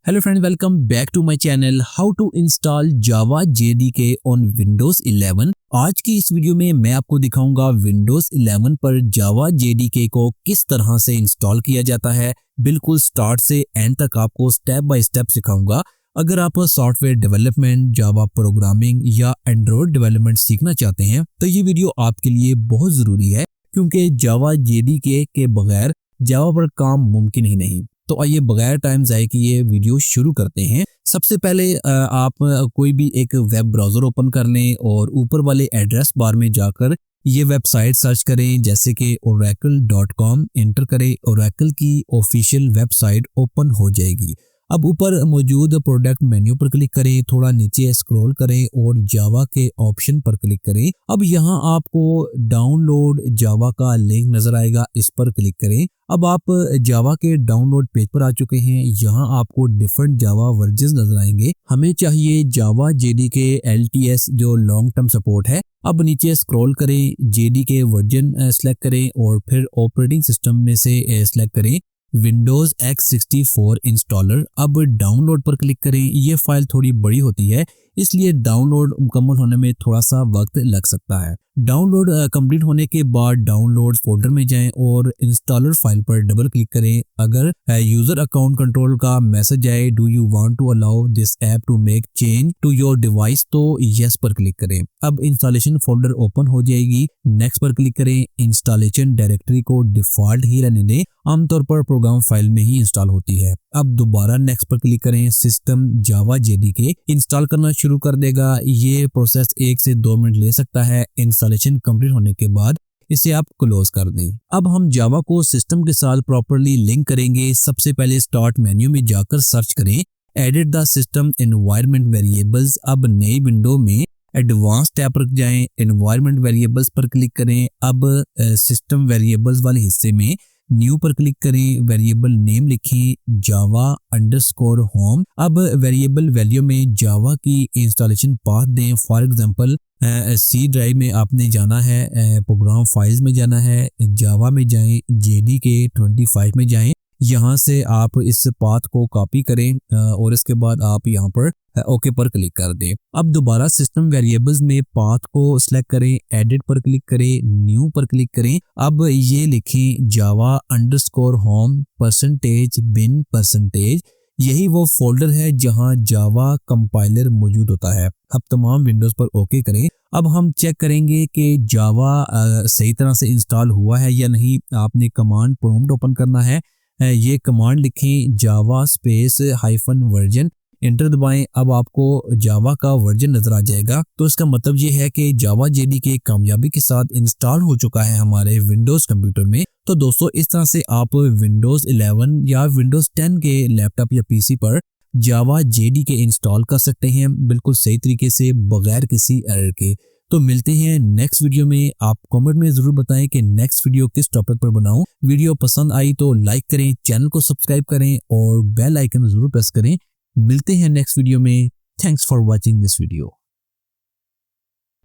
Hello friends, welcome back to my channel how to install Java JDK on Windows 11। आज की इस video में मैं आपको दिखाऊंगा विंडोज 11 पर जावा जेडीके को किस तरह से इंस्टॉल किया जाता है। बिल्कुल स्टार्ट से एंड तक आपको स्टेप बाय स्टेप सिखाऊंगा। अगर आप सॉफ्टवेयर डेवलपमेंट, जावा प्रोग्रामिंग या एंड्रॉइड डेवलपमेंट सीखना चाहते हैं तो ये वीडियो आपके लिए बहुत जरूरी है, क्योंकि जावा जेडीके के बगैर जावा पर काम मुमकिन ही नहीं। तो आइए बगैर टाइम जाए किए वीडियो शुरू करते हैं। सबसे पहले आप कोई भी एक वेब ब्राउजर ओपन कर लें और ऊपर वाले एड्रेस बार में जाकर ये वेबसाइट सर्च करें, जैसे कि oracle.com एंटर करें। ओरेकल की ऑफिशियल वेबसाइट ओपन हो जाएगी। अब ऊपर मौजूद प्रोडक्ट मेन्यू पर क्लिक करें, थोड़ा नीचे स्क्रॉल करें और जावा के ऑप्शन पर क्लिक करें। अब यहाँ आपको डाउनलोड जावा का लिंक नजर आएगा, इस पर क्लिक करें। अब आप जावा के डाउनलोड पेज पर आ चुके हैं। यहाँ आपको डिफरेंट जावा वर्जन नजर आएंगे। हमें चाहिए जावा जेडीके LTS जो लॉन्ग टर्म सपोर्ट है। अब नीचे स्क्रॉल करें, जेडीके वर्जन सेलेक्ट करें और फिर ऑपरेटिंग सिस्टम में से सेलेक्ट करें विंडोज X64 इंस्टॉलर। अब डाउनलोड पर क्लिक करें। ये फाइल थोड़ी बड़ी होती है, इसलिए डाउनलोड मुकम्मल होने में थोड़ा सा वक्त लग सकता है। डाउनलोड कंप्लीट होने के बाद डाउनलोड फोल्डर में जाएं और इंस्टॉलर फाइल पर डबल क्लिक करें। अगर यूजर अकाउंट कंट्रोल का मैसेज आए, do you want to allow this app to make change to your device, तो यस पर क्लिक करें। अब इंस्टॉलेशन फोल्डर ओपन हो जाएगी। नेक्स्ट पर क्लिक करें। इंस्टॉलेशन डायरेक्टरी को डिफॉल्ट ही रहने दें, आमतौर पर प्रोग्राम फाइल में ही इंस्टॉल होती है। अब दोबारा नेक्स्ट पर क्लिक करें। सिस्टम जावा जेडीके इंस्टॉल करना शुरू कर देगा। ये प्रोसेस 1 से 2 मिनट ले सकता है। इंस्टॉलेशन कंप्लीट होने के बाद इसे आप क्लोज कर दें। अब हम जावा को सिस्टम के साथ प्रॉपर्ली लिंक करेंगे। सबसे पहले स्टार्ट मेन्यू में जाकर सर्च करें edit the system environment variables. अब नई विंडो में एडवांस टैब पर जाएं, एनवायरनमेंट वेरिएबल्स पर क्लिक करें। अब सिस्टम वेरिएबल्स वाले हिस्से में न्यू पर क्लिक करें। वेरिएबल नेम लिखें java_home। अब वेरिएबल वैल्यू में जावा की इंस्टॉलेशन पाथ दें। फॉर एग्जांपल सी ड्राइव में आपने जाना है, प्रोग्राम फाइल्स में जाना है, जावा में जाएं, JDK 25 में जाएं। यहाँ से आप इस पाथ को कॉपी करें और इसके बाद आप यहाँ पर ओके पर क्लिक कर दें। अब दोबारा सिस्टम वेरिएबल्स में पाथ को सिलेक्ट करें, एडिट पर क्लिक करें, न्यू पर क्लिक करें। अब ये लिखें java_home %bin%। यही वो फोल्डर है जहां जावा कंपाइलर मौजूद होता है। अब तमाम विंडोज पर ओके करें। अब हम चेक करेंगे कि जावा सही तरह से इंस्टॉल हुआ है या नहीं। आपने कमांड प्रॉम्प्ट ओपन करना है। ये कमांड लिखें java_वर्जन, एंटर दबाएं। अब आपको जावा का वर्जन नजर आ जाएगा। तो इसका मतलब ये है कि जावा जेडीके कामयाबी के साथ इंस्टॉल हो चुका है हमारे विंडोज कंप्यूटर में। तो दोस्तों, इस तरह से आप विंडोज 11 या विंडोज 10 के लैपटॉप या पीसी पर जावा जेडीके इंस्टॉल कर सकते हैं, बिल्कुल सही तरीके से, बगैर किसी एरर के। तो मिलते हैं नेक्स्ट वीडियो में। आप कमेंट में जरूर बताएं कि नेक्स्ट वीडियो किस टॉपिक पर बनाऊं। वीडियो पसंद आई तो लाइक करें, चैनल को सब्सक्राइब करें और बेल आइकन जरूर प्रेस करें। मिलते हैं नेक्स्ट वीडियो में। Thanks for watching this video.